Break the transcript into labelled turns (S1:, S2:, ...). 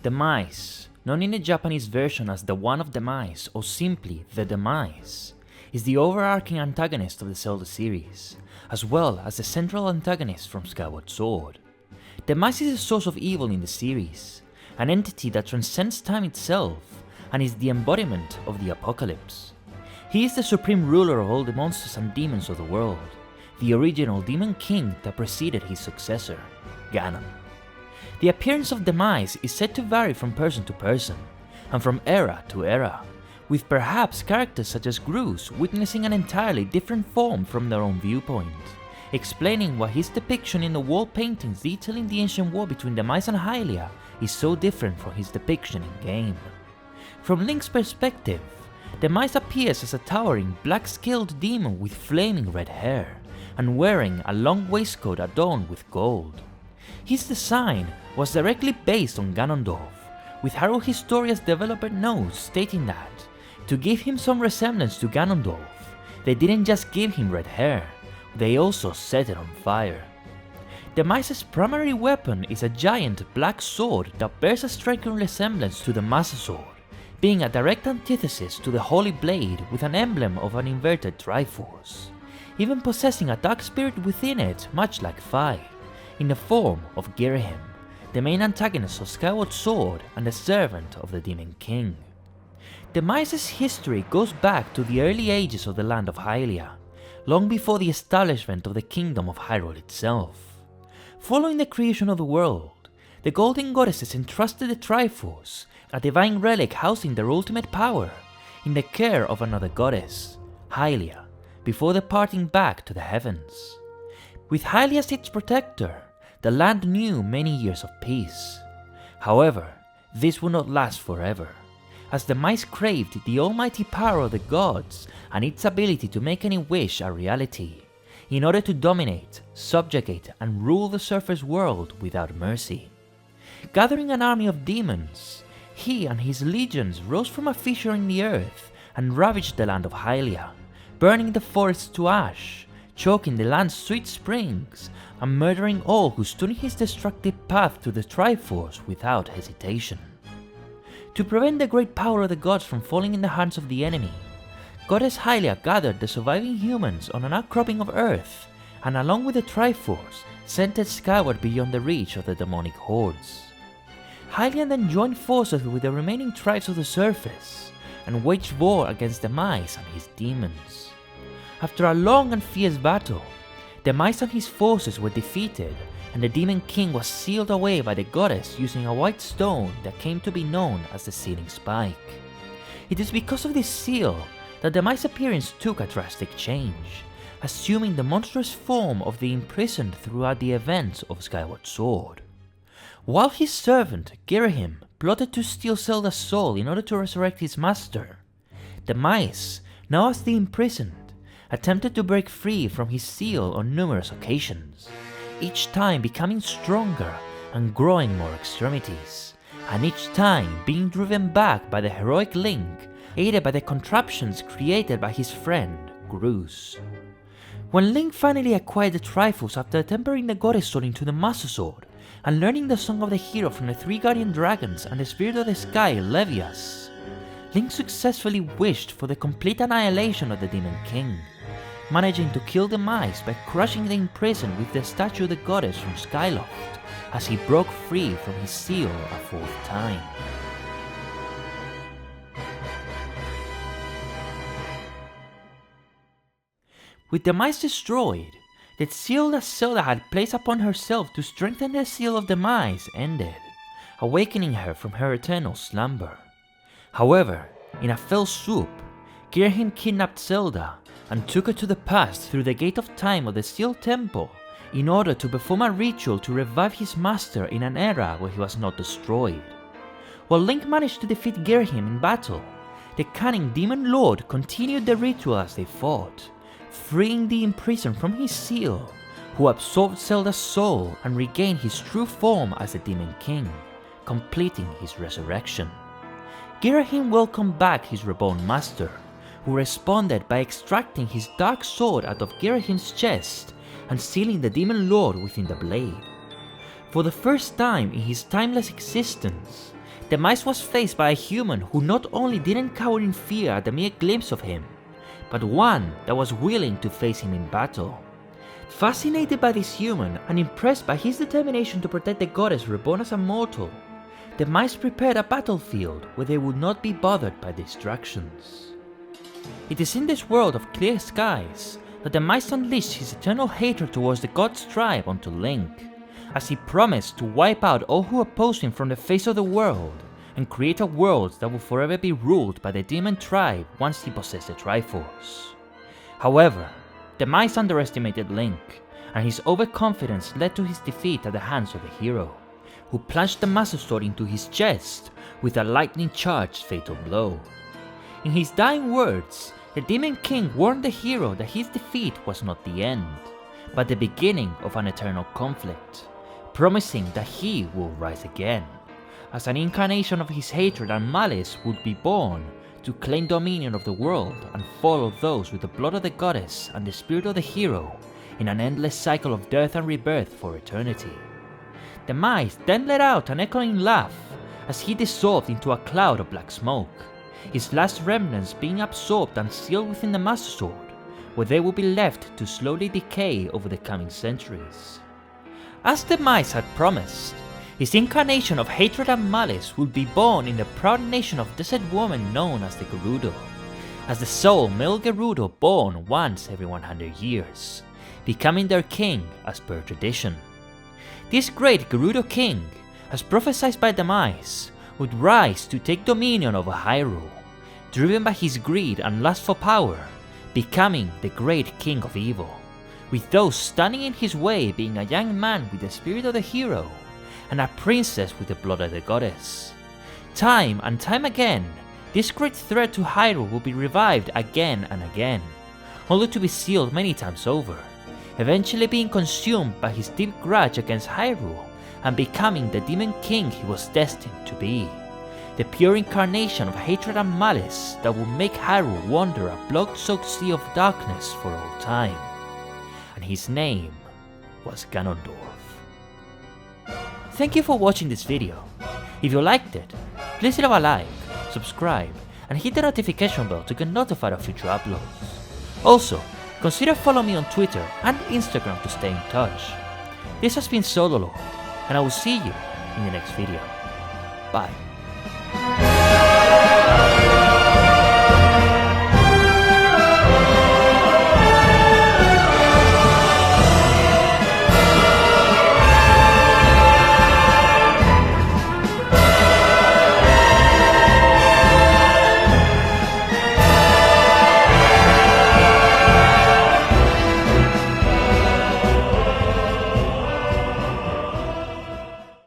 S1: Demise, known in the Japanese version as the One of Demise or simply the Demise, is the overarching antagonist of the Zelda series, as well as the central antagonist from Skyward Sword. Demise is a source of evil in the series, an entity that transcends time itself and is the embodiment of the apocalypse. He is the supreme ruler of all the monsters and demons of the world, the original Demon King that preceded his successor, Ganon. The appearance of Demise is said to vary from person to person, and from era to era, with perhaps characters such as Groose witnessing an entirely different form from their own viewpoint, explaining why his depiction in the wall paintings detailing the ancient war between Demise and Hylia is so different from his depiction in-game. From Link's perspective, Demise appears as a towering black-scaled demon with flaming red hair, and wearing a long waistcoat adorned with gold. His design was directly based on Ganondorf, with Hyrule Historia's developer notes stating that, to give him some resemblance to Ganondorf, they didn't just give him red hair, they also set it on fire. Demise's primary weapon is a giant black sword that bears a striking resemblance to the Master Sword, being a direct antithesis to the Holy Blade with an emblem of an inverted Triforce, even possessing a dark spirit within it much like Fi, in the form of Girahim, the main antagonist of Skyward Sword and the servant of the Demon King. Demise's history goes back to the early ages of the land of Hylia, long before the establishment of the Kingdom of Hyrule itself. Following the creation of the world, the Golden Goddesses entrusted the Triforce, a divine relic housing their ultimate power, in the care of another goddess, Hylia, before departing back to the heavens. With Hylia as its protector, the land knew many years of peace. However, this would not last forever, as Demise craved the almighty power of the gods and its ability to make any wish a reality, in order to dominate, subjugate and rule the surface world without mercy. Gathering an army of demons, he and his legions rose from a fissure in the earth and ravaged the land of Hylia, burning the forests to ash, choking the land's sweet springs, and murdering all who stood in his destructive path to the Triforce without hesitation. To prevent the great power of the gods from falling in the hands of the enemy, Goddess Hylia gathered the surviving humans on an outcropping of earth, and along with the Triforce, sent it skyward beyond the reach of the demonic hordes. Hylia then joined forces with the remaining tribes of the surface, and waged war against Demise and his demons. After a long and fierce battle, Demise and his forces were defeated, and the Demon King was sealed away by the goddess using a white stone that came to be known as the Sealing Spike. It is because of this seal that Demise's appearance took a drastic change, assuming the monstrous form of the imprisoned throughout the events of Skyward Sword. While his servant, Girahim, plotted to steal Zelda's soul in order to resurrect his master, Demise, now as the imprisoned, attempted to break free from his seal on numerous occasions, each time becoming stronger and growing more extremities, and each time being driven back by the heroic Link, aided by the contraptions created by his friend, Groose. When Link finally acquired the Triforce after tempering the goddess soul into the Master Sword, and learning the song of the hero from the three guardian dragons and the spirit of the sky, Levias, Link successfully wished for the complete annihilation of the Demon King, managing to kill Demise by crushing the imprisoned with the statue of the goddess from Skyloft, as he broke free from his seal a fourth time. With Demise destroyed, the seal that Zelda had placed upon herself to strengthen the seal of Demise ended, awakening her from her eternal slumber. However, in a fell swoop, Girahim kidnapped Zelda and took her to the past through the Gate of Time of the Steel Temple in order to perform a ritual to revive his master in an era where he was not destroyed. While Link managed to defeat Girahim in battle, the cunning Demon Lord continued the ritual as they fought, freeing the imprisoned from his seal, who absorbed Zelda's soul and regained his true form as the Demon King, completing his resurrection. Girahim welcomed back his reborn master, who responded by extracting his dark sword out of Girahim's chest and sealing the Demon Lord within the blade. For the first time in his timeless existence, Demise was faced by a human who not only didn't cower in fear at the mere glimpse of him, but one that was willing to face him in battle. Fascinated by this human and impressed by his determination to protect the goddess reborn as a mortal, Demise prepared a battlefield where they would not be bothered by distractions. It is in this world of clear skies that Demise unleashed his eternal hatred towards the god's tribe onto Link, as he promised to wipe out all who opposed him from the face of the world and create a world that will forever be ruled by the demon tribe once he possessed the Triforce. However, Demise underestimated Link, and his overconfidence led to his defeat at the hands of the hero, who plunged the Master Sword into his chest with a lightning-charged fatal blow. In his dying words, the Demon King warned the hero that his defeat was not the end, but the beginning of an eternal conflict, promising that he will rise again, as an incarnation of his hatred and malice would be born to claim dominion of the world and follow those with the blood of the goddess and the spirit of the hero in an endless cycle of death and rebirth for eternity. Demise then let out an echoing laugh as he dissolved into a cloud of black smoke, his last remnants being absorbed and sealed within the Master Sword, where they will be left to slowly decay over the coming centuries. As Demise had promised, his incarnation of hatred and malice would be born in the proud nation of desert women known as the Gerudo, as the sole male Gerudo born once every 100 years, becoming their king as per tradition. This great Gerudo king, as prophesied by Demise, would rise to take dominion over Hyrule, driven by his greed and lust for power, becoming the great king of evil, with those standing in his way being a young man with the spirit of the hero, and a princess with the blood of the goddess. Time and time again, this great threat to Hyrule will be revived again and again, only to be sealed many times over, eventually being consumed by his deep grudge against Hyrule and becoming the Demon King he was destined to be, the pure incarnation of hatred and malice that will make Hyrule wander a blood-soaked sea of darkness for all time. And his name was Ganondorf. Thank you for watching this video. If you liked it, please leave a like, subscribe, and hit the notification bell to get notified of future uploads. Also, consider following me on Twitter and Instagram to stay in touch. This has been Zelda Lore, and I will see you in the next video. Bye.